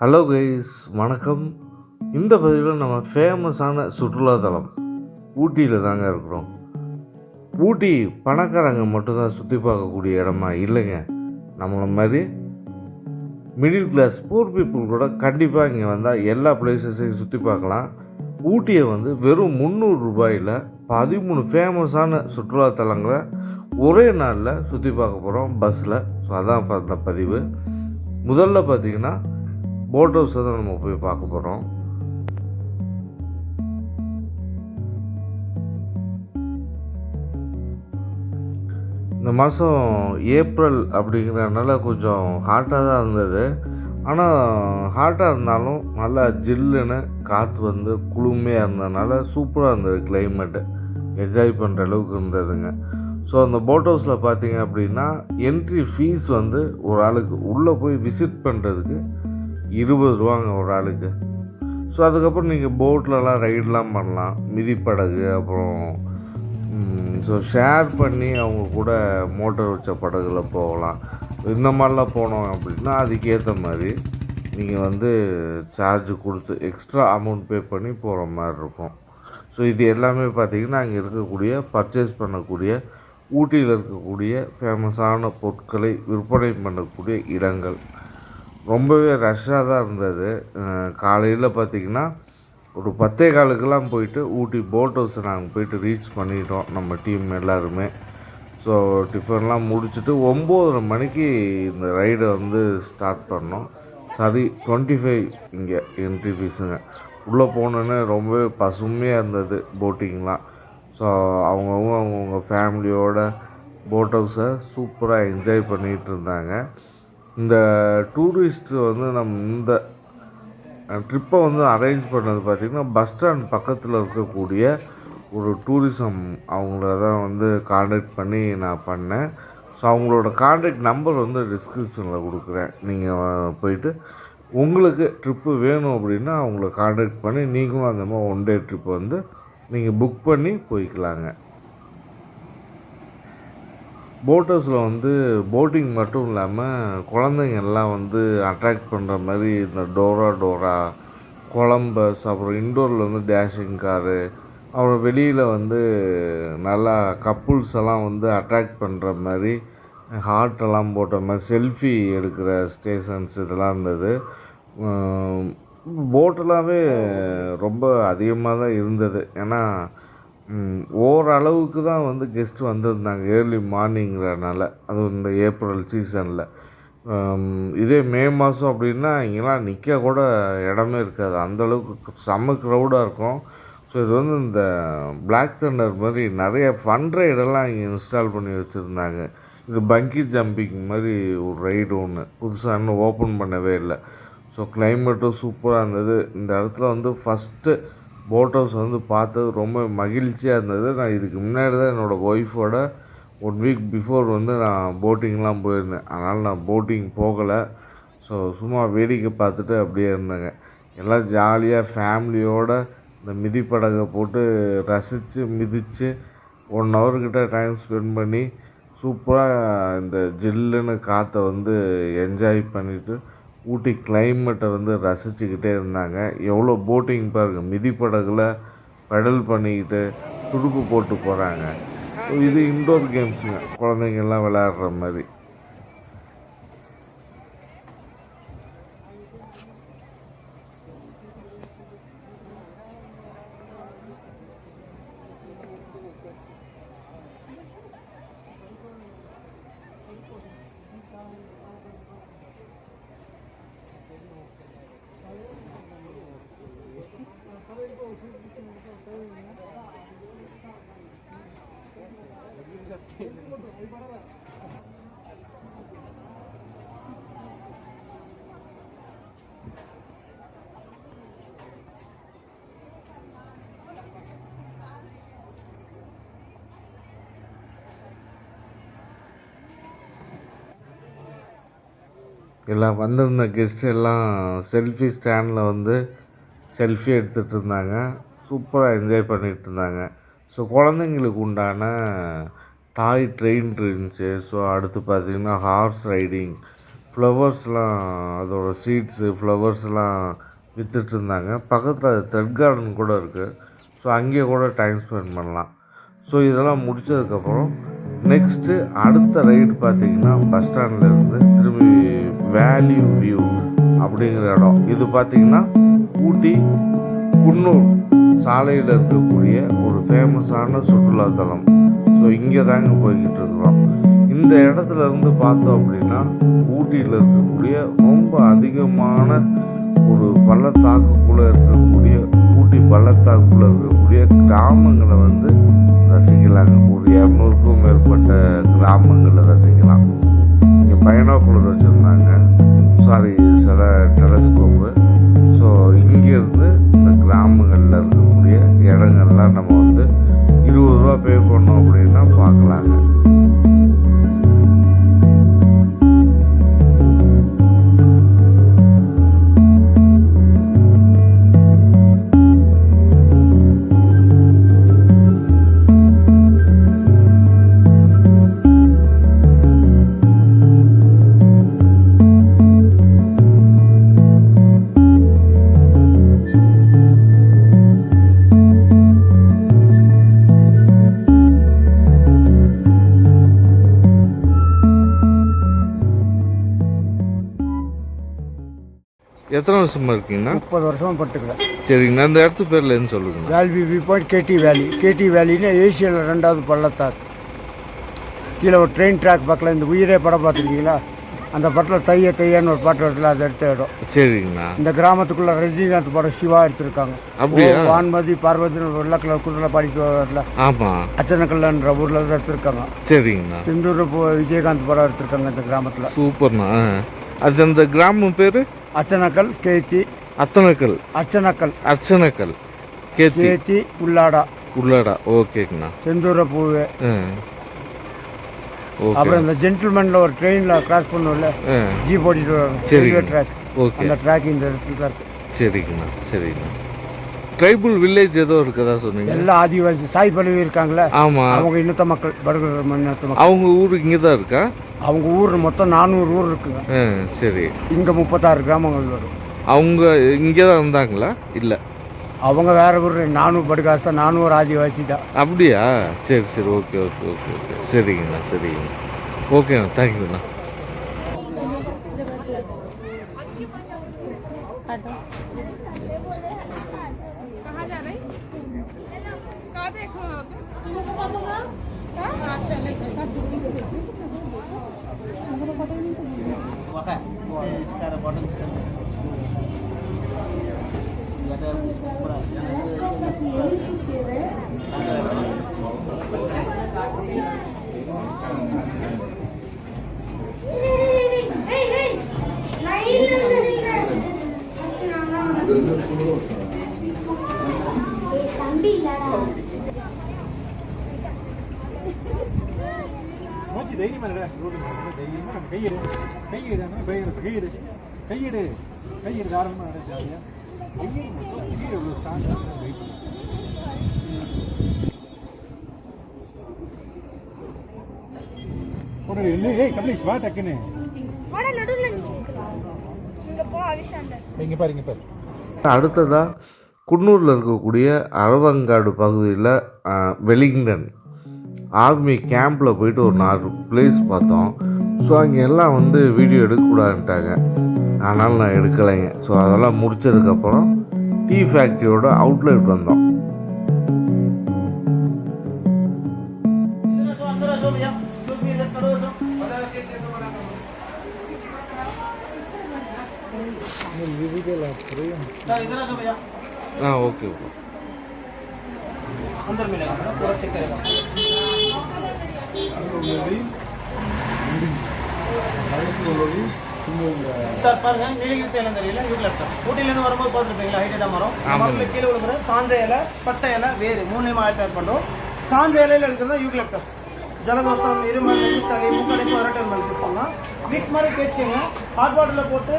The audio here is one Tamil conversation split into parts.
ஹலோ கைஸ், வணக்கம். இந்த பதிவில் நம்ம ஃபேமஸான சுற்றுலாத்தலம் ஊட்டியில் தாங்க இருக்கிறோம். ஊட்டி பணக்காரங்க மட்டும்தான் சுற்றி பார்க்கக்கூடிய இடமா இல்லைங்க. நம்மளை மாதிரி மிடில் கிளாஸ் பூர் பீப்புள் கூட கண்டிப்பாக இங்கே வந்தால் எல்லா பிளேசஸையும் சுற்றி பார்க்கலாம். ஊட்டியை வெறும் 300 ரூபாயில் 13 ஃபேமஸான சுற்றுலாத்தலங்களை ஒரே நாளில் சுற்றி பார்க்க போகிறோம் பஸ்ஸில். ஸோ அதான் அந்த பதிவு. முதல்ல பார்த்திங்கன்னா போட் ஹவுஸை தான் நம்ம போய் பார்க்க போகிறோம். இந்த மாதம் ஏப்ரல் அப்படிங்கிறதுனால கொஞ்சம் ஹாட்டாக தான் இருந்தது. ஆனால் ஹாட்டாக இருந்தாலும் நல்லா ஜில்லுன்னு காற்று குளுமையாக இருந்ததுனால சூப்பராக இருந்தது. கிளைமேட்டு என்ஜாய் பண்ணுற அளவுக்கு இருந்ததுங்க. ஸோ அந்த போட் ஹவுஸில் பார்த்தீங்க அப்படின்னா என்ட்ரி ஃபீஸ் ஒரு ஆளுக்கு உள்ளே போய் விசிட் பண்ணுறதுக்கு 20 ரூபாங்க ஒரு ஆளுக்கு. ஸோ அதுக்கப்புறம் நீங்கள் போட்லலாம் ரைடெலாம் பண்ணலாம், மிதிப்படகு, அப்புறம் ஸோ ஷேர் பண்ணி அவங்க கூட மோட்டர் வச்ச படகுல போகலாம். இந்த மாதிரிலாம் போனோம் அப்படின்னா அதுக்கேற்ற மாதிரி நீங்கள் சார்ஜ் கொடுத்து எக்ஸ்ட்ரா அமௌண்ட் பே பண்ணி போகிற மாதிரி இருக்கும். ஸோ இது எல்லாமே பார்த்திங்கன்னா அங்கே இருக்கக்கூடிய பர்ச்சேஸ் பண்ணக்கூடிய ஊட்டியில் இருக்கக்கூடிய ஃபேமஸான பொருட்களை விற்பனை பண்ணக்கூடிய இடங்கள். ரொம்பவே ரஷ்ஷாக தான் இருந்தது. காலையில் பார்த்திங்கன்னா ஒரு 10:15 போயிட்டு ஊட்டி போட் ஹவுஸை நாங்கள் போயிட்டு ரீச் பண்ணிட்டோம் நம்ம டீம் எல்லாருமே. ஸோ டிஃபன்லாம் முடிச்சுட்டு 9:30 மணிக்கு இந்த ரைடை ஸ்டார்ட் பண்ணோம். சரி, 25 இங்கே என்ட்ரி ஃபீஸுங்க. உள்ளே போனோன்னே ரொம்பவே பசுமையாக இருந்தது போட்டிங்லாம். ஸோ அவங்கவுங்க ஃபேமிலியோட போட் ஹவுஸை சூப்பராக என்ஜாய் பண்ணிகிட்டு இருந்தாங்க. இந்த டூரிஸ்ட்டு நம்ம இந்த ட்ரிப்பை அரேஞ்ச் பண்ணது பார்த்திங்கன்னா பஸ் ஸ்டாண்ட் பக்கத்தில் இருக்கக்கூடிய ஒரு டூரிசம் அவங்கள தான் காண்டாக்ட் பண்ணி நான் பண்ணேன். ஸோ அவங்களோட காண்டாக்ட் நம்பர் டிஸ்கிரிப்ஷனில் கொடுக்குறேன். நீங்கள் போயிட்டு உங்களுக்கு ட்ரிப்பு வேணும் அப்படின்னா அவங்கள காண்டாக்ட் பண்ணி நீங்களும் அந்த மாதிரி 1 டே ட்ரிப் நீங்கள் புக் பண்ணி போய்க்கலாங்க. போட் ஹவுஸில் போட்டிங் மட்டும் இல்லாமல் குழந்தைங்கள்லாம் அட்ராக்ட் பண்ணுற மாதிரி இந்த டோரா கொலம்பஸ், அப்புறம் இன்டோரில் டேஷிங் காரு, அப்புறம் வெளியில் நல்லா கப்புள்ஸ் எல்லாம் அட்ராக்ட் பண்ணுற மாதிரி ஹார்ட்டெல்லாம் போட்ட மாதிரி செல்ஃபி எடுக்கிற ஸ்டேஷன்ஸ் இதெல்லாம் இருந்தது. போட்டெல்லாமே ரொம்ப அதிகமாக தான் இருந்தது. ஏன்னா ஓரளவுக்கு தான் கெஸ்ட் வந்திருந்தாங்க ஏர்லி மார்னிங்கிறனால. அதுவும் இந்த ஏப்ரல் சீசனில். இதே மே மாதம் அப்படின்னா இங்கெல்லாம் நிற்க கூட இடமே இருக்காது, அந்தளவுக்கு செம்ம க்ரௌடாக இருக்கும். ஸோ இது இந்த பிளாக் தண்டர் மாதிரி நிறைய ஃபன் ரைடெல்லாம் இங்கே இன்ஸ்டால் பண்ணி வச்சுருந்தாங்க. இது பங்கி ஜம்பிங் மாதிரி ஒரு ரைடு ஒன்று புதுசாக இன்னும் ஓப்பன் பண்ணவே இல்லை. ஸோ கிளைமேட்டும் சூப்பராக இருந்தது. இந்த இடத்துல ஃபஸ்ட்டு போட் ஹவுஸ் பார்த்தது ரொம்ப மகிழ்ச்சியாக இருந்தது. நான் இதுக்கு முன்னாடி தான் என்னோடய ஒய்ஃபோட 1 வீக் பிஃபோர் நான் போட்டிங்லாம் போயிருந்தேன். அதனால் நான் போட்டிங் போகலை. ஸோ சும்மா வேடிக்கை பார்த்துட்டு அப்படியே இருந்தேங்க. எல்லாம் ஜாலியாக ஃபேமிலியோடு இந்த மிதிப்படகை போட்டு ரசித்து மிதித்து 1 ஹவர்கிட்ட டைம் ஸ்பெண்ட் பண்ணி சூப்பராக இந்த ஜில்லுன்னு காற்றை என்ஜாய் பண்ணிவிட்டு ஊட்டி கிளைமேட்டை ரசிச்சுக்கிட்டே இருந்தாங்க. எவ்வளோ போட்டிங் பாருங்கள், மிதிப்படகுல பெடல் பண்ணிக்கிட்டு துடுப்பு போட்டு போகிறாங்க. ஸோ இது இன்டோர் கேம்ஸுங்க, குழந்தைங்கள்லாம் விளையாடுற மாதிரி. எல்லாம் வந்திருந்த கெஸ்ட் எல்லாம் செல்ஃபி ஸ்டாண்டில் செல்ஃபி எடுத்துகிட்டு இருந்தாங்க. சூப்பராக என்ஜாய் பண்ணிகிட்டு இருந்தாங்க. ஸோ குழந்தைங்களுக்கு உண்டான டாய் ட்ரெயின் இருந்துச்சு. ஸோ அடுத்து பார்த்திங்கன்னா ஹார்ஸ் ரைடிங், ஃப்ளவர்ஸ்லாம் அதோட சீட்ஸு ஃப்ளவர்ஸ்லாம் விற்றுட்ருந்தாங்க. பக்கத்தில் த்ரெட் கார்டன் கூட இருக்குது. ஸோ அங்கேயே கூட டைம் ஸ்பெண்ட் பண்ணலாம். ஸோ இதெல்லாம் முடித்ததுக்கப்புறம் நெக்ஸ்ட்டு அடுத்த ரைடு பார்த்திங்கன்னா பஸ் ஸ்டாண்ட்லேருந்து திரும்பி வேல்யூ வியூ அப்படிங்கிற இடம். இது பார்த்திங்கன்னா ஊட்டி குன்னூர் சாலையில் இருக்கக்கூடிய ஒரு ஃபேமஸான சுற்றுலாத்தலம். ஸோ இங்கே தாங்க போய்கிட்டு இருக்கிறோம். இந்த இடத்துல இருந்து பார்த்தோம் அப்படின்னா ஊட்டியில் இருக்கக்கூடிய ரொம்ப அதிகமான ஒரு பள்ளத்தாக்குக்குள்ளே இருக்கக்கூடிய ஊட்டி பள்ளத்தாக்குக்குள்ளே இருக்கக்கூடிய கிராமங்களை வந்து ரசிக்கலாங்க. ஒரு 200க்கும் மேற்பட்ட கிராமங்களை ரசிக்கலாம். இங்கே பைனாகுலர் வச்சுருந்தாங்க, சில டெலஸ்கோப்பு. ஸோ இங்கேருந்து இந்த கிராமங்களில் இருக்கக்கூடிய இடங்கள்லாம் நம்ம வந்து 20 ரூபா பே பண்ணோம் அப்படின்னா பார்க்கலாங்க. எத்தனை வருஷமாக இருக்கீங்கண்ணா? 30 வருஷமாக பட்டுக்கிறேன். சரிங்கண்ணா. இந்த இடத்து பேரில் என்ன சொல்லுங்கண்ணா? வேல்வி வியூ பாயிண்ட் கேடி வேலி. கேடி வேலின்னா ஏசியாவில் 2வது பள்ளத்தாக்கு. கீழே ஒரு ட்ரெயின் ட்ராக் பக்கத்தில் இந்த உயிரே படம் பார்த்துருக்கீங்களா? அந்த படத்தில் தையன்னு ஒரு பாட்டு வரல, அது எடுத்த இடம். சரிங்கண்ணா. இந்த கிராமத்துக்குள்ளே ரஜினிகாந்த் படம் சிவா எடுத்திருக்காங்க. அப்படியா? வான்மதி பார்வதினு ஒரு வெள்ளை கலர் குதிரை பாடிட்டு வரல. ஆமாம். அச்சனக்கல்லன்ற ஊரில் தான் எடுத்திருக்காங்க. சரிங்கண்ணா. சிந்தூர் விஜயகாந்த் படம் எடுத்திருக்காங்க இந்த கிராமத்தில். சூப்பர்ண்ணா. அது அந்த கிராமம் பேர் அச்சனக்கல் கேத்தி. அத்தனக்கல் அர்ச்சனக்கல் கேத்தி உள்ளாடா. ஓகேங்கண்ணா. செந்தூர பூவே. அப்புறம் இந்த ஜென்டில்மேன்ல ஒரு ட்ரெயினில் கிராஸ் பண்ணுவோம்ல, ஜீப் ஓட்டிட்டு வராங்க ட்ராக். ஓகே. அந்த ட்ராக் இந்த இடத்துல தான் இருக்கு. சரிங்கண்ணா. ட்ரைபல் வில்லேஜ் ஏதோ இருக்குதா சொன்னீங்க? எல்லாம் ஆதிவாசி சாய் பல்லவி இருக்காங்களே. ஆமாம். அவங்க இன்னத்த மக்கள் படுகிற இனத்த மக்கள். அவங்க ஊருக்கு இங்கே தான் இருக்கா? அவங்க ஊர் மொத்தம் 400 ஊர் இருக்குங்க. சரி. இங்கே 36 கிராமங்கள் வரும். அவங்க இங்கே தான் இருந்தாங்களா? இல்லை, அவங்க வேற ஊர். 400 படுகாசு தான். 400 ஆதிவாசி தான். அப்படியா? சரி. ஓகே. சரிங்கண்ணா. ஓகேண்ணா. தேங்க்யூண்ணா. கையிடு தாராளமாக ஜாலியாக கம்ப்ளீட் வா டக்குன்னு இங்கே பாரு. அடுத்ததாக குன்னூரில் இருக்கக்கூடிய அரவங்காடு பகுதியில் வெலிங்டன் ஆர்மி கேம்பில் போயிட்டு ஒரு 4 பிளேஸ் பார்த்தோம். ஸோ அங்கே எல்லாம் வந்து வீடியோ எடுக்கக்கூடாதுன்ட்டாங்க. ஆனால் நான் எடுக்கலைங்க. ஸோ அதெல்லாம் முடித்ததுக்கப்புறம் டீ ஃபேக்ட்ரியோட அவுட்லெட் வந்தோம். ஓகே. अंदर मिलेगा पूरा चेक करेगा சார் பாருங்க. நீலகிரி இலை தெரியல, யூக்லிப்டஸ். ஊட்டிலேருந்து வரும்போது பார்த்துருப்பீங்களா, ஹைட்டே தான் மரம். மரத்தில் கீழே விழுக்கிற காஞ்ச இலை, பச்சை இலை, வேறு 3 ஆயில் பேக் பண்ணுறோம். காஞ்ச இலையில் இருக்கிறது யூக்லிப்டஸ். ஜலதோஷம், இருமல், சளி, மூக்கடைப்பு, அரட்டல் யூஸ் பண்ணலாம். மிக்ஸ் மாதிரி தேய்ச்சிக்கோங்க. ஹாட் வாட்டரில் போட்டு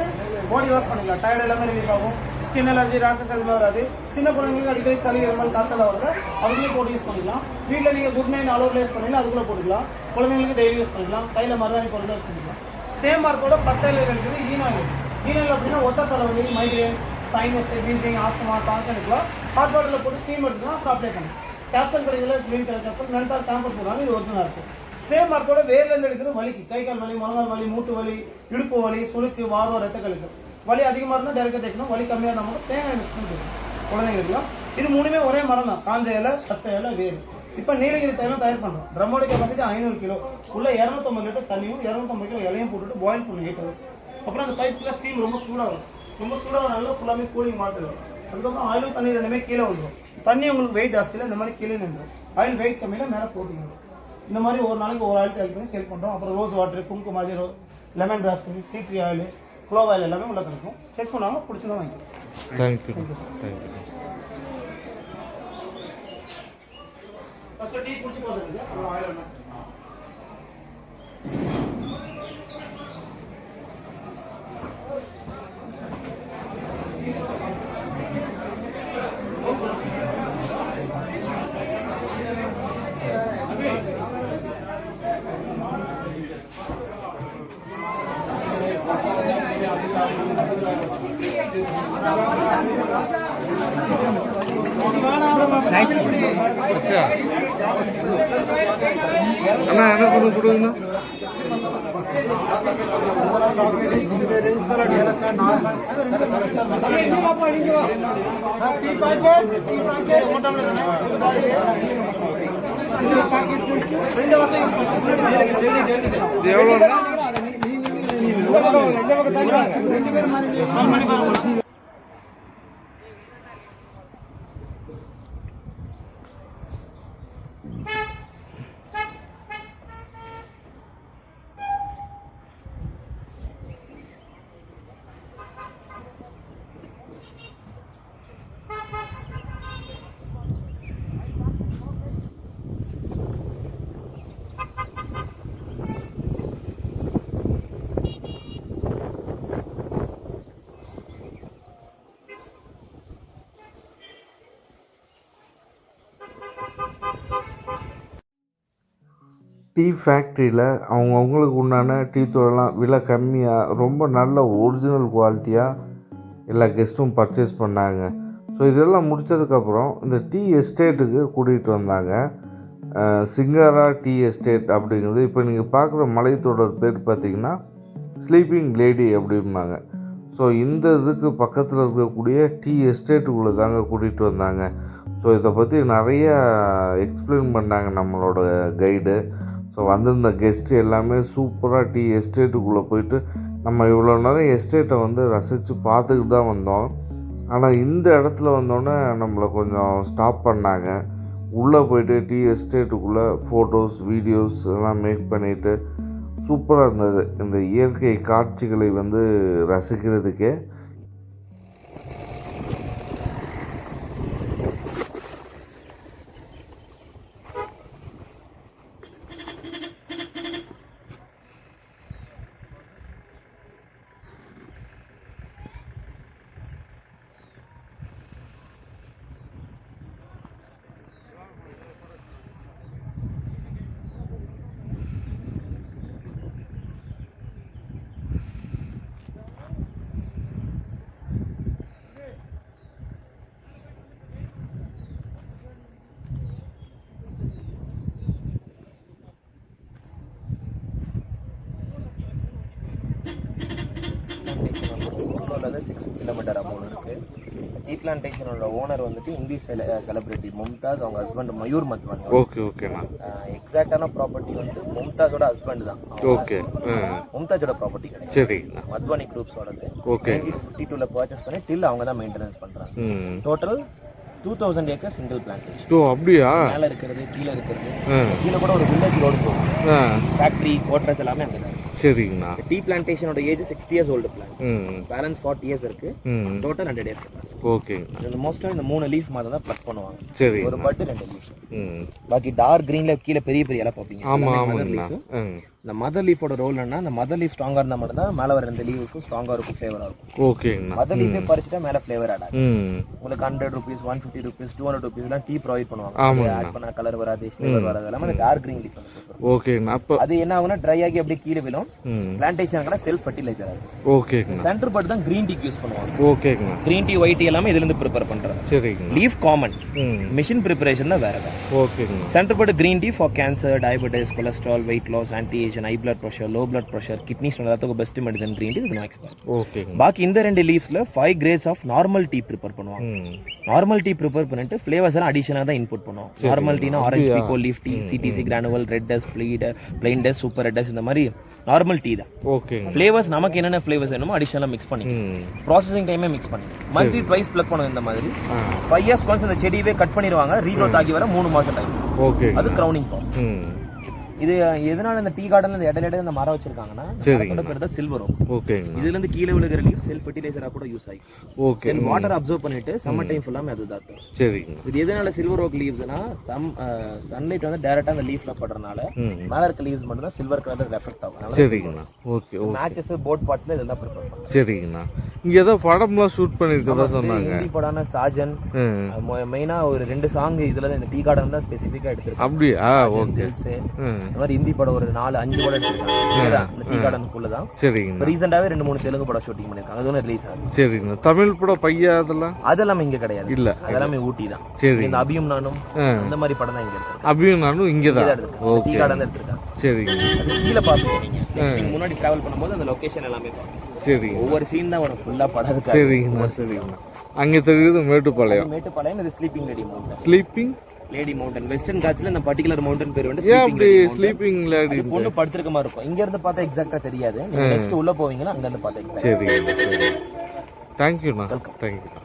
பாடி வாஷ் பண்ணிக்கலாம். டயர்ட் எல்லாமே ரிலீஃப் ஆகும். ஸ்கின் அலர்ஜி, ரேஷஸ் எதுவுமே வராது. சின்ன குழந்தைங்களுக்கு அடிக்கடி சளி, இருமல், காய்ச்சல் வருது, அதுக்குள்ளே போட்டு யூஸ் பண்ணிக்கலாம். வீட்டில் நீங்கள் குட் நைட் அலோவில் யூஸ் பண்ணிக்கலாம், அதுக்குள்ளே போட்டுக்கலாம். குழந்தைங்களுக்கு டெய்லி யூஸ் பண்ணிக்கலாம். கையில் மருதாணி பொருள் யூஸ் பண்ணிக்கலாம். சேம் மார்க்கோட பச்சை இலையில் இருக்குது ஈனாயில். ஈனாயில் அப்படின்னா ஒத்த தலைவலி, மைக்ரேன், சைனஸ், வீசிங், ஆஸ்மா, டான்சனுக்குலாம் ஹாட் வாட்டரில் போட்டு ஸ்டீம் எடுத்துக்கலாம், அப்புறம் அப்ளை பண்ணணும். கேப்சல் கிடைக்கல, க்ளீன் கலர் கேப்சல், மென்டால் டேம்பர் போடுவாங்க, இது ஒரிஜினலாக இருக்கும். சேம் மார்க்கோட வேர்லேருந்து எடுக்கிறது வலிக்கு, கை கால் வலி, முழங்கால் வலி, மூட்டு வலி, இடுப்பு வலி, சுளுக்கு, வாரம், ரத்த கழுக்கு. வலி அதிகமாக இருந்தால் டேரெக்டாக தேய்க்கணும், வலி கம்மியாக இருந்தால் மட்டும் தேங்காய் மிக்ஸ் பண்ணி குழந்தைங்களுக்குலாம். இது மூணுமே ஒரே மரம் தான், காஞ்ச இலை, பச்சை இலை, வேறு. இப்போ நீலகிரி தைலம் தயார் பண்ணுறோம். ட்ரம்மோட கெப்பாசிட்டி 500 கிலோ, உள்ள 250 லிட்டர் தண்ணியும் 250 கிலோ இலையும் போட்டுட்டு பாயில் பண்ணணும் 8 ஹவர்ஸ். அப்புறம் அந்த பைப்பில் ஸ்டீம் ரொம்ப சூடாக வரும், ரொம்ப சூடாக வரனால ஃபுல்லாமே கூலிங் வாட்டர் வரும். அதுக்கப்புறம் ஆயிலும் தண்ணி ரெண்டுமே கீழே வந்துடும். தண்ணி உங்களுக்கு வெயிட் ஜாஸ்தியில் இந்த மாதிரி கீழே நின்றுடும். ஆயில் வெயிட் கம்மியில் மேலே ஃப்ளோட்டிங் வரும். இந்த மாதிரி ஒரு நாளைக்கு ஒரு ஆயில் தயார் பண்ணி சேல் பண்ணுறோம். அப்புறம் ரோஸ் வாட்டர், குங்கும மாதிரி, lemon grass, tea tree oil, glove oil எல்லாமே உள்ள கிடைக்கும். செக் பண்ணுவாங்க, பிடிச்சதான் வாங்கிக்கலாம். தேங்க்யூ. ஃபஸ்ட்டு டீ குடிச்சு பார்த்துருக்கு, அப்புறம் ஆயில் வேணும். அண்ணா என்ன கொண்டு கொடுங்கண்ணா? இது எவ்வளோண்ணா? டீ ஃபேக்ட்ரியில் அவங்கவுங்களுக்கு உண்டான டீ தூளெல்லாம் விலை கம்மியாக ரொம்ப நல்ல ஒரிஜினல் குவாலிட்டியாக எல்லா கெஸ்ட்டும் பர்ச்சேஸ் பண்ணாங்க. ஸோ இதெல்லாம் முடித்ததுக்கப்புறம் இந்த டீ எஸ்டேட்டுக்கு கூட்டிகிட்டு வந்தாங்க. சிங்காரா டீ எஸ்டேட் அப்படிங்கிறது இப்போ நீங்கள் பார்க்குற மலைத்தொடர் பேர் பார்த்திங்கன்னா ஸ்லீப்பிங் லேடி அப்படிம்பாங்க. ஸோ இந்த இதுக்கு பக்கத்தில் இருக்கக்கூடிய டீ எஸ்டேட்டுக்குள்ளே தாங்க கூட்டிகிட்டு வந்தாங்க. ஸோ இதை பற்றி நிறையா எக்ஸ்பிளைன் பண்ணாங்க நம்மளோட கைடு. ஸோ வந்திருந்த கெஸ்ட்டு எல்லாமே சூப்பராக டீ எஸ்டேட்டுக்குள்ளே போயிட்டு நம்ம இவ்வளோ நேரம் எஸ்டேட்டை வந்து ரசித்து பார்த்துக்கிட்டு தான் வந்தோம். ஆனால் இந்த இடத்துல வந்தோடனே நம்மளை கொஞ்சம் ஸ்டாப் பண்ணாங்க. உள்ளே போயிட்டு டீ எஸ்டேட்டுக்குள்ளே ஃபோட்டோஸ், வீடியோஸ் இதெல்லாம் மேக் பண்ணிவிட்டு சூப்பராக இருந்தது இந்த இயற்கை காட்சிகளை வந்து ரசிக்கிறதுக்கே. வந்து 6 கிலோமீட்டர் அமௌண்ட் இருக்குது. டீ பிளான்டேஷனோட ஓனர் வந்துட்டு இங்கிலீஷ் செலிபிரிட்டி மும்தாஸ், அவங்க ஹஸ்பண்ட் மயூர் மத்வானி. ஓகே ஓகேண்ணா. எக்ஸாக்டான ப்ராப்பர்ட்டி வந்து மும்தாஸோட ஹஸ்பண்ட் தான். ஓகே. மும்தாஜோட ப்ராப்பர்ட்டி கிடையாது. சரிங்கண்ணா. மத்வானி குரூப்ஸோடது. ஓகே. 1952 பர்ச்சேஸ் பண்ணி டில் அவங்க தான் மெயின்டெனன்ஸ் பண்ணுறாங்க. Total 2000 acre single plantation. ஓ அப்படியா? மேலே இருக்கிறது, கீழே இருக்கிறது, கீழே கூட ஒரு வில்லேஜ் ரோடு போகும். ஃபேக்ட்ரி, குவார்டர்ஸ் எல்லாமே அங்கே தான். சரிங்கண்ணா. டீ பிளான்டேஷனோட age 60 years old plan. Balance 40 years இருக்கு. Total 100 years capacity. ஓகே. இந்த மோஸ்டா இந்த 3 லீஃப் மாதிரி தான் ப்ளக் பண்ணுவாங்க. சரி. ஒரு பட் 2 லீஃப். பாக்கி டார்க் கிரீன்ல கீழ பெரிய பெரிய இலை பாப்பீங்க. ஆமா ஆமாங்க. இந்த மதர் லீஃபோட ரோல் என்ன, அந்த மதர் லீஃப் ஸ்ட்ராங்காக இருந்தால் மட்டும்தான் மேலே வர இந்த லீஃபுக்கும் ஸ்ட்ராங்காக இருக்கும், ஃப்ளேவராக இருக்கும். ஓகேங்கண்ணா. மதர் லீஃபே பறிச்சுட்டா மேலே ஃப்ளேவர் ஆட் ஆகும். ம். உங்களுக்கு 100 rupees, 150 rupees, 200 rupeesலாம் டீ ப்ரொவைட் பண்ணுவாங்க. ஆமாங்க. ஆட் பண்ண கலர் வராது, ஃப்ளேவர் வராது, எல்லாமே அந்த டார்க் கிரீன் லீஃப் வந்து சூப்பர். ஓகேங்கண்ணா. அப்போ அது என்ன ஆகும்னா ட்ரை ஆகி அப்படியே கீழே விழும். ம். பிளான்டேஷன் செல்ஃப் ஃபர்டிலைசர் ஆகும். ஓகேங்கண்ணா. சென்டர் பட் தான் கிரீன் டீக்கு யூஸ் பண்ணுவாங்க. ஓகேங்கண்ணா. கிரீன் டீ, ஒயிட் டீ எல்லாமே இதுலேருந்து ப்ரிப்பேர் பண்ணுறாங்க. சரிங்கண்ணா. லீஃப் காமன், ம். மிஷின் ப்ரிப்பரேஷன் தான் வேறு தான். ஓகேங்கண்ணா. Center but green tea for cancer, diabetes, cholesterol, weight loss, anti age, high blood pressure, low blood pressure, kidney stone எல்லாத்துக்கும் பெஸ்ட் மெடிசன் கிரீன் டீ. இது நோ எக்ஸ்பர்ட். ஓகேங்கண்ணா. பாக்கி இந்த 2 லீவ்ஸில் 5 grades of normal tea prepare பண்ணுவாங்க. ம். நார்மல் டீ ப்ரிப்பேர் பண்ணிட்டு ஃப்ளேவர்ஸ் எல்லாம் அடிஷனாக தான் இன்புட் பண்ணுவோம். நார்மல் டீனா orange pekoe, leaf tea, CDC granular, red dust, plain dust, super red dust, இந்த மாதிரி நார்மல் டீ தான். ஓகேங்க. ஃப்ளேவர்ஸ் நமக்கு என்னென்ன ஃப்ளேவர்ஸ் வேணுமோ அடிஷனலாக மிக்ஸ் பண்ணி ம். ப்ராசஸிங் டைமே மிக்ஸ் பண்ணி மந்த்லி ட்வைஸ் ப்ளக் பண்ணுவோம். இந்த மாதிரி ஆ. 5 years ஒன்ஸ் அந்த செடியவே கட் பண்ணிடுவாங்க. ரீக்ரோத் ஆகி வர 3 மாதம் டைம். ஓகே. அது க்ரௌனிங் ப்ராசஸ். ம். இது எதனால இந்த டீ கார்டன்ல இந்த இடையில இந்த மரம் வச்சிருக்காங்கன்னா, சரிங்க. பேர் தான் சில்வர் ஓக். ஓகேங்க. இதுல இருந்து கீழே விழுகிற லீவ் செல்ஃப் ஃபர்டிலைசரா கூட யூஸ் ஆகி ஓகே. வாட்டர் அப்சர்வ் பண்ணிட்டு சம்மர் டைம் ஃபுல்லாமே அதுதான் தரும். சரிங்க. இது எதனால சில்வர் ஓக் லீவ்ஸ்னா, சன்லைட் வந்து டைரக்டா அந்த லீஃப்ல படுறதுனால ம். மேல இருக்க லீவ்ஸ் மட்டும் தான் சில்வர் கலர்ல ரெஃப்ளெக்ட் ஆகும். சரிங்கண்ணா. ஓகே. ஓகே. மேட்சஸ், போட் பார்ட்ஸ்ல இதெல்லாம் ப்ரிப்பேர் பண்ணுவாங்க. சரிங்கண்ணா. இங்கே ஏதோ படம்லாம் ஷூட் பண்ணியிருக்கதா சொன்னாங்க. ஹிந்தி படான சாஜன் ம். மெயினா ஒரு 2 சாங் இதுல தான் இந்த டீ கார்டன் தான் ஸ்பெசிஃபிக்கா எடுத்திருக்காங்க. அப்படியா? ஓகே. இந்த ம். மாதிரி ஹிந்தி படம் ஒரு 4-5 படம் எடுத்திருக்காங்க. இந்த டீ கார்டனுக்குள்ள தான். சரிங்கண்ணா. ரீசெண்டாவே 2-3 தெலுங்கு படம் ஷூட்டிங் பண்ணிருக்காங்க. அது ஒன்று ரிலீஸ் ஆகுது. சரிங்கண்ணா. தமிழ் படம் பையா அதெல்லாம் அதெல்லாம் இங்க கிடையாது. இல்ல. அதெல்லாமே ஊட்டி தான். சரி. இந்த அபியும் நானும் அந்த மாதிரி படம் தான் இங்க எடுத்திருக்காங்க. அபியும் நானும் இங்கே தான். Tea okay. கார்டன் எடுத்திருக்காங்க. சரிங்க. அது கீழே பார்ப்பீங்க நீங்க முன்னாடி டிராவல் பண்ணும்போது அந்த லொகேஷன் எல்லாமே பார்ப்பீங்க. சரிங்க. ஒவ்வொரு சீன் தான் உனக்கு ஃபுல்லா படம் இருக்கு. சரிங்கண்ணா. சரிங்கண்ணா. அங்கே தெரியுது மேட்டுப்பாளையம். மேட்டுப்பாளையம். இது sleeping lady mountain. Sleeping lady mountain western காட்ஸ்ல இந்த பர்టిక్యులர் மவுண்டன் பேர் வந்து ஏன் அப்படி ஸ்லீப்பிங் லேடி? பொண்ணு படுத்திருக்க மாதிரி இருக்கும். இங்க இருந்து பார்த்தா எக்ஸாக்ட்டா தெரியாது. நீங்க நெக்ஸ்ட் உள்ள போவீங்கன்னா அங்க இருந்து பார்த்தா exact. சரிங்க. சரி. தேங்க்யூண்ணா. தேங்க்யூ.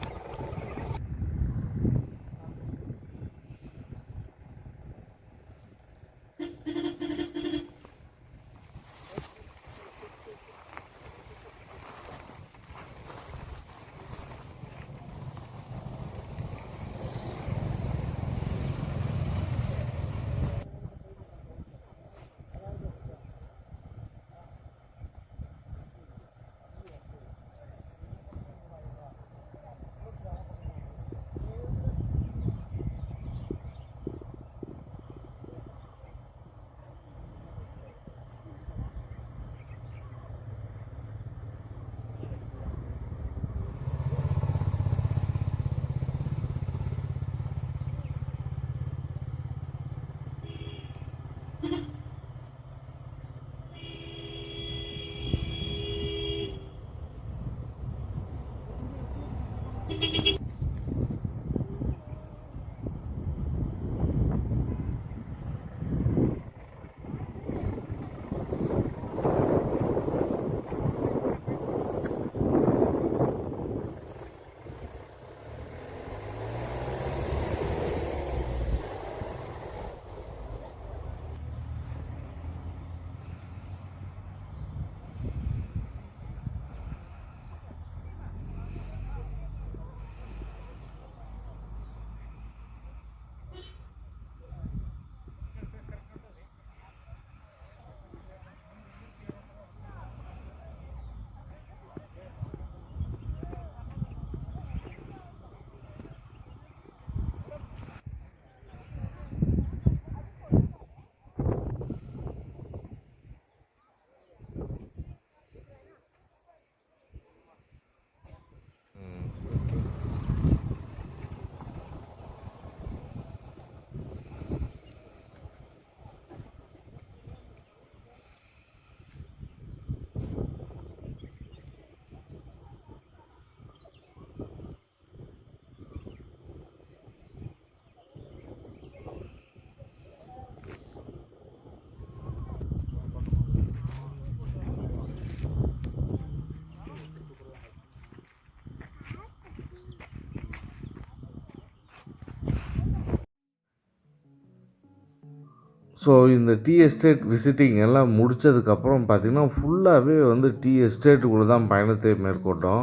ஸோ இந்த டீ எஸ்டேட் விசிட்டிங் எல்லாம் முடித்ததுக்கப்புறம் பார்த்திங்கன்னா ஃபுல்லாகவே வந்து டீ எஸ்டேட்டுக்குள்ளே தான் பயணத்தை மேற்கொண்டோம்.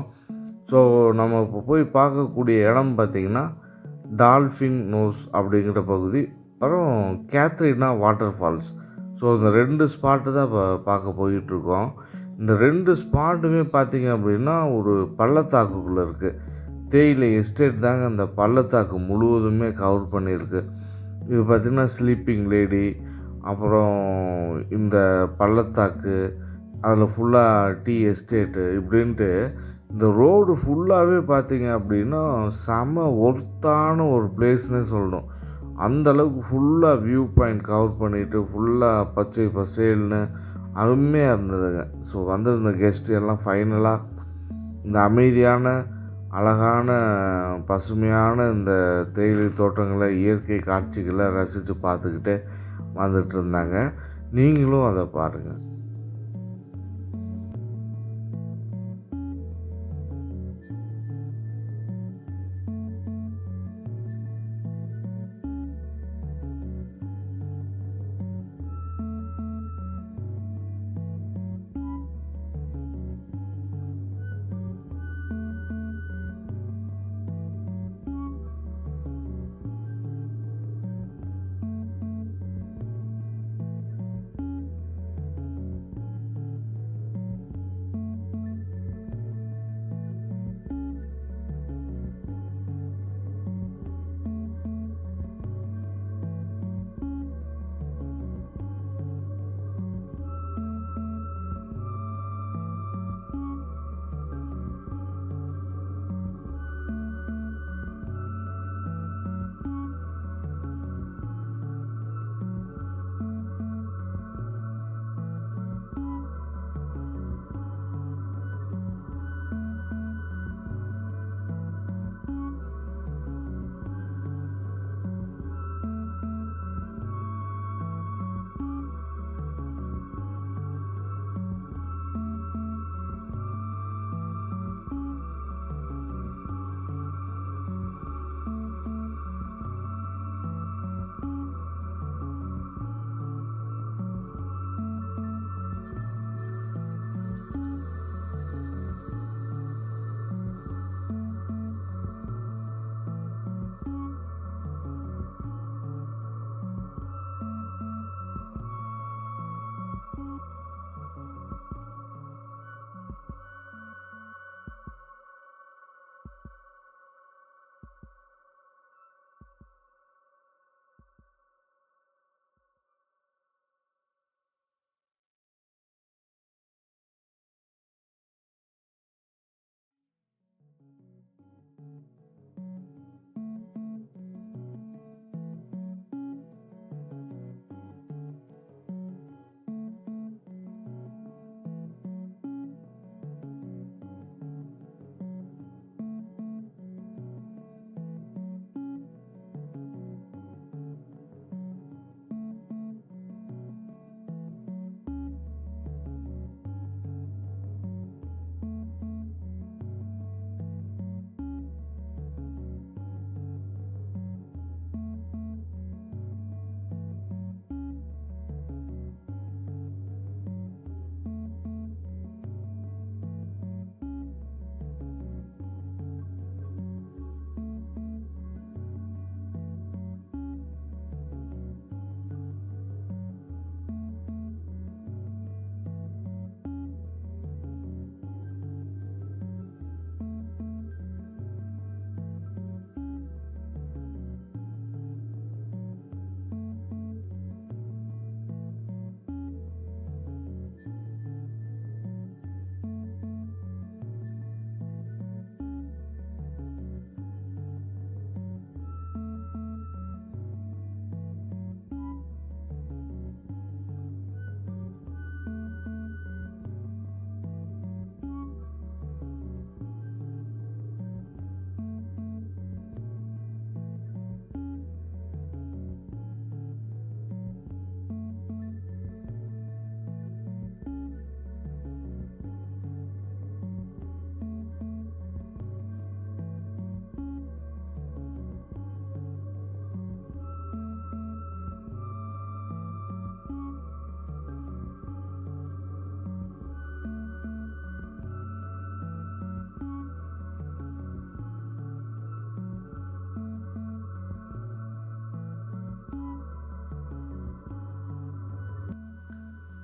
ஸோ நம்ம இப்போ போய் பார்க்கக்கூடிய இடம் பார்த்திங்கன்னா டால்ஃபின் நோஸ் அப்படிங்கிற பகுதி, அப்புறம் கேத்ரினா வாட்டர் ஃபால்ஸ். ஸோ இந்த 2 ஸ்பாட்டு தான் இப்போ பார்க்க போயிட்டுருக்கோம். இந்த 2 ஸ்பாட்டுமே பார்த்தீங்க அப்படின்னா ஒரு பள்ளத்தாக்குக்குள்ளே இருக்குது. தேயிலை எஸ்டேட் தாங்க அந்த பள்ளத்தாக்கு முழுவதுமே கவர் பண்ணியிருக்கு. இது பார்த்திங்கன்னா ஸ்லீப்பிங் லேடி, அப்புறம் இந்த பள்ளத்தாக்கு, அதில் ஃபுல்லாக டீ எஸ்டேட்டு இப்படின்ட்டு இந்த ரோடு ஃபுல்லாகவே பார்த்தீங்க அப்படின்னா செம ஒர்த்தான ஒரு பிளேஸ்னே சொல்லணும். அந்தளவுக்கு ஃபுல்லாக வியூ பாயிண்ட் கவர் பண்ணிவிட்டு ஃபுல்லாக பச்சை பசேல்னு அருமையாக இருந்ததுங்க. ஸோ வந்திருந்த கெஸ்ட்டு எல்லாம் ஃபைனலாக இந்த அமைதியான அழகான பசுமையான இந்த தேயிலை தோட்டங்களை, இயற்கை காட்சிகளை ரசித்து பார்த்துக்கிட்டே வந்துட்டு இருந்தாங்க. நீங்களும் அதை பாருங்கள்.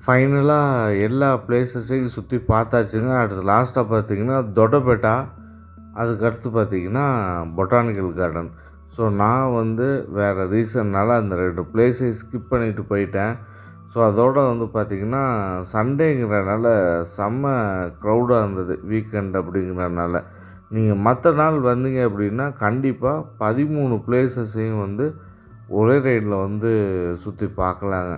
ஃபைனலாக எல்லா பிளேசஸையும் சுற்றி பார்த்தாச்சுங்க. அடுத்து லாஸ்ட்டாக பார்த்தீங்கன்னா தொட்டபெட்டா, அதுக்கடுத்து பார்த்தீங்கன்னா பொட்டானிக்கல் கார்டன். ஸோ நான் வந்து வேறு ரீசன்னால் அந்த 2 பிளேஸையும் ஸ்கிப் பண்ணிவிட்டு போயிட்டேன். ஸோ அதோடு வந்து பார்த்திங்கன்னா சண்டேங்கிறனால செம்ம க்ரௌடாக இருந்தது, வீக்கெண்ட் அப்படிங்கிறனால. நீங்கள் மற்ற நாள் வந்தீங்க அப்படின்னா கண்டிப்பாக 13 பிளேசஸையும் வந்து ஒரே ரைடில் வந்து சுற்றி பார்க்கலாங்க.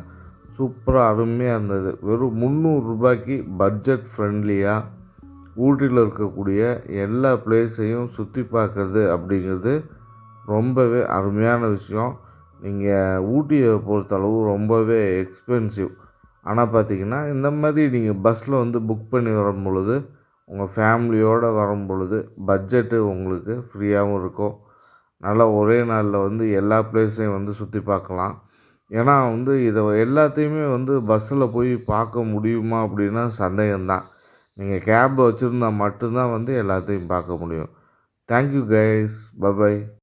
சூப்பராக அருமையாக இருந்தது. வெறும் 300 ரூபாய்க்கு பட்ஜெட் ஃப்ரெண்ட்லியாக ஊட்டியில் இருக்கக்கூடிய எல்லா பிளேஸையும் சுற்றி பார்க்குறது அப்படிங்கிறது ரொம்பவே அருமையான விஷயம். நீங்கள் ஊட்டியை பொறுத்தளவு ரொம்பவே எக்ஸ்பென்சிவ். ஆனால் பார்த்தீங்கன்னா இந்த மாதிரி நீங்கள் பஸ்ஸில் வந்து புக் பண்ணி வரும் பொழுது, உங்கள் ஃபேமிலியோடு வரும் பொழுது பட்ஜெட்டு உங்களுக்கு ஃப்ரீயாகவும் இருக்கும். நல்லா ஒரே நாளில் வந்து எல்லா பிளேஸையும் வந்து சுற்றி பார்க்கலாம். ஏன்னா வந்து இதை எல்லாத்தையுமே வந்து பஸ்ஸில் போய் பார்க்க முடியுமா அப்படின்னா சந்தேகம்தான். நீங்கள் கேப் வச்சுருந்தா மட்டும்தான் வந்து எல்லாத்தையும் பார்க்க முடியும். Thank you guys, by.